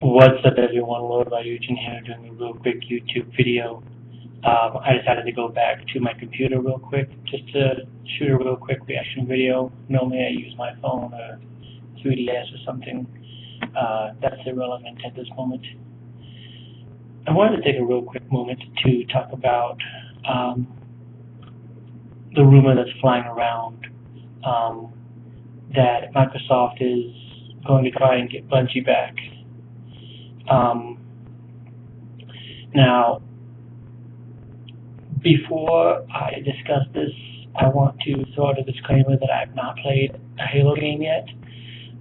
What's up, everyone? Lord by Eugene here, doing a real quick YouTube video. I decided to go back to my computer real quick just to shoot a real quick reaction video. Normally I use my phone or 3DS or something. That's irrelevant at this moment. I wanted to take a real quick moment to talk about the rumor that's flying around that Microsoft is going to try and get Bungie back. Um, Now, before I discuss this, I want to throw out a disclaimer that I have not played a Halo game yet.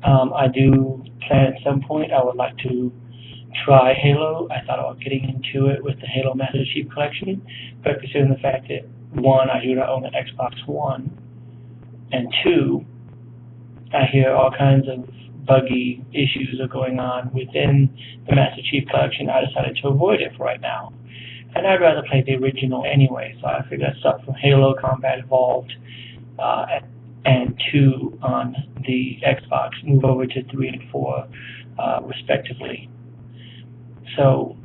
I do plan at some point I would like to try Halo. I thought about getting into it with the Halo Master Chief Collection, but considering the fact that, one, I do not own an Xbox One, and two, I hear all kinds of buggy issues are going on within the Master Chief Collection, I decided to avoid it for right now. And I'd rather play the original anyway, so I figured I'd start from Halo Combat Evolved and 2 on the Xbox, move over to 3 and 4 respectively. So,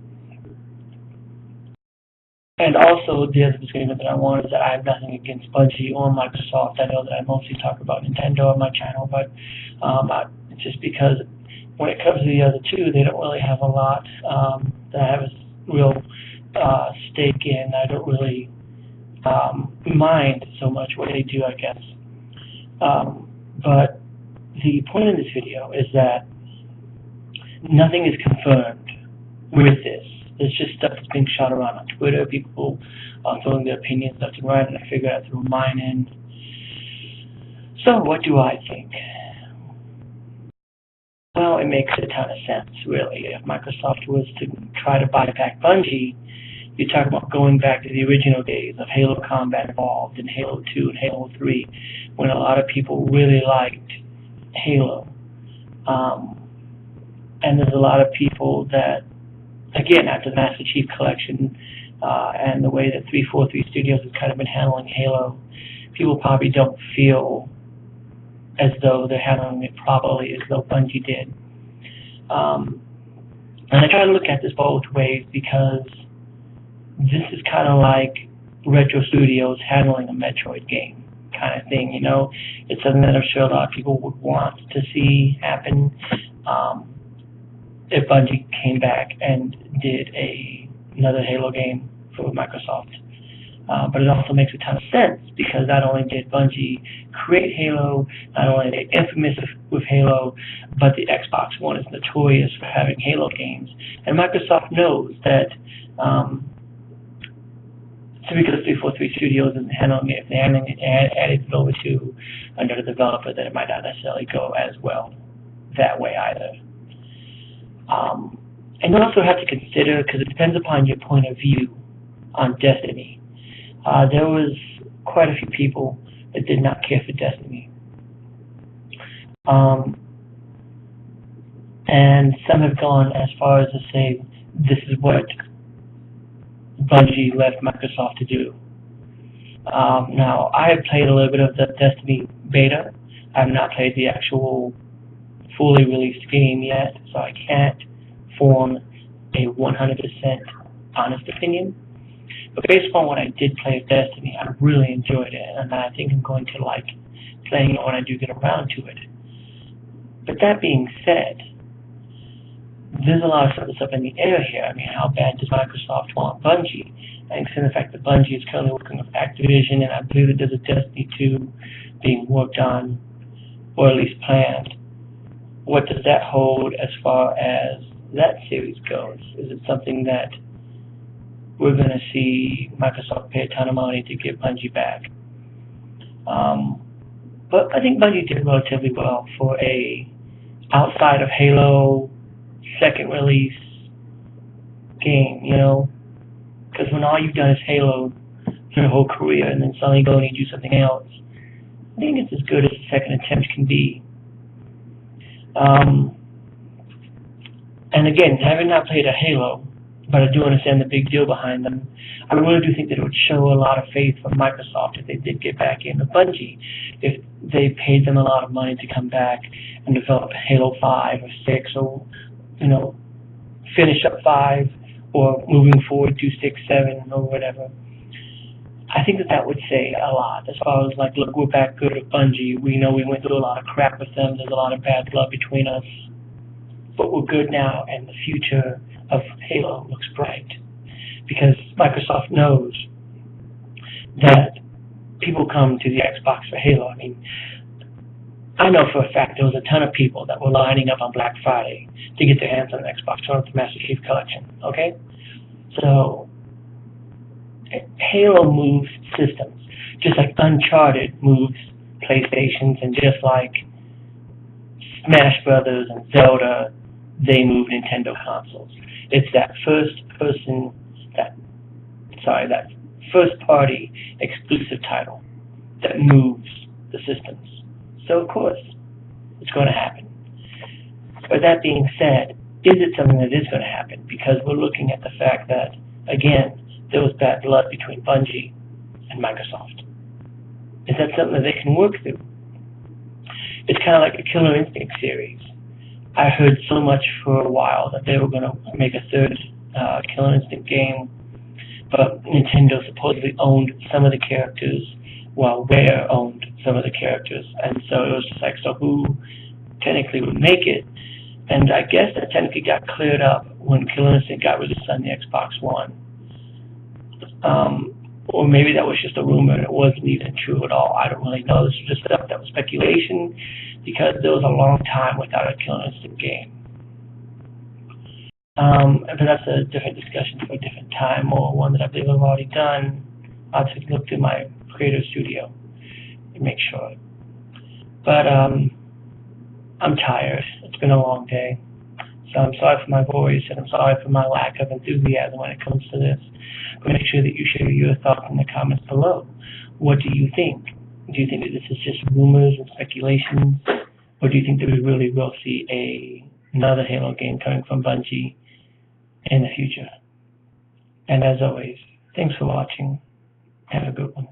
and also the other disclaimer that I want is that I have nothing against Bungie or Microsoft. I know that I mostly talk about Nintendo on my channel, but just because when it comes to the other two, they don't really have a lot that I have a real stake in. I don't really mind so much what they do, I guess. But the point of this video is that nothing is confirmed with this. It's just stuff that's being shot around on Twitter. People are throwing their opinions left and right, and I figured I'd throw mine in. So what do I think? Well, it makes a ton of sense, really. If Microsoft was to try to buy back Bungie, you're talking about going back to the original days of Halo Combat Evolved and Halo 2 and Halo 3, when a lot of people really liked Halo. And there's a lot of people that, again, after the Master Chief Collection and the way that 343 Studios has kind of been handling Halo, people probably don't feel as though they're handling it properly as though Bungie did. And I try to look at this both ways because this is kind of like Retro Studios handling a Metroid game kind of thing, you know? It's something that I'm sure a lot of people would want to see happen if Bungie came back and did another Halo game for Microsoft. But it also makes a ton of sense because not only did Bungie create Halo, not only are they infamous with Halo, but the Xbox One is notorious for having Halo games. And Microsoft knows that because 343 Studios isn't handling it, if they're handling it and added it over to another developer, then it might not necessarily go as well that way either. And you also have to consider, because it depends upon your point of view on Destiny. There was quite a few people that did not care for Destiny. And some have gone as far as to say this is what Bungie left Microsoft to do. Now, I have played a little bit of the Destiny beta. I have not played the actual fully released game yet, so I can't form a 100% honest opinion. But based upon what I did play of Destiny, I really enjoyed it, and I think I'm going to like playing it when I do get around to it. But that being said, there's a lot of stuff that's up in the air here. I mean, how bad does Microsoft want Bungie? And considering the fact that Bungie is currently working with Activision, and I believe that there's a Destiny 2 being worked on, or at least planned, what does that hold as far as that series goes? Is it something that we're going to see Microsoft pay a ton of money to get Bungie back? But I think Bungie did relatively well for a outside of Halo second release game, you know? Because when all you've done is Halo your whole career and then suddenly go and do something else, I think it's as good as a second attempt can be. And again, having not played a Halo, but I do understand the big deal behind them, I really do think that it would show a lot of faith from Microsoft if they did get back into Bungie, if they paid them a lot of money to come back and develop Halo 5 or 6 or, you know, finish up 5 or moving forward to 6, 7, or whatever. I think that would say a lot as far as like, look, we're back good with Bungie. We know we went through a lot of crap with them. There's a lot of bad blood between us, but we're good now, and the future of Halo looks bright because Microsoft knows that people come to the Xbox for Halo. I mean, I know for a fact there was a ton of people that were lining up on Black Friday to get their hands on the Xbox One with the Master Chief Collection. Okay, so Halo moves systems, just like Uncharted moves PlayStations, and just like Smash Brothers and Zelda, they move Nintendo consoles. It's that that first party exclusive title that moves the systems. So of course, it's going to happen. But that being said, is it something that is going to happen? Because we're looking at the fact that, again, there was bad blood between Bungie and Microsoft. Is that something that they can work through? It's kind of like a Killer Instinct series. I heard so much for a while that they were going to make a third Killer Instinct game, but Nintendo supposedly owned some of the characters, while Rare owned some of the characters. And so it was just like, so who technically would make it? And I guess that technically got cleared up when Killer Instinct got released on the Xbox One. Or maybe that was just a rumor and it wasn't even true at all. I don't really know. This was just stuff that was speculation because there was a long time without a Killer Instinct game. But that's a different discussion for a different time, or one that I believe I've already done. I'll take a look through my creative studio and make sure. But I'm tired. It's been a long day. So I'm sorry for my voice, and I'm sorry for my lack of enthusiasm when it comes to this. But make sure that you share your thoughts in the comments below. What do you think? Do you think that this is just rumors and speculations? Or do you think that we really will see another Halo game coming from Bungie in the future? And as always, thanks for watching. Have a good one.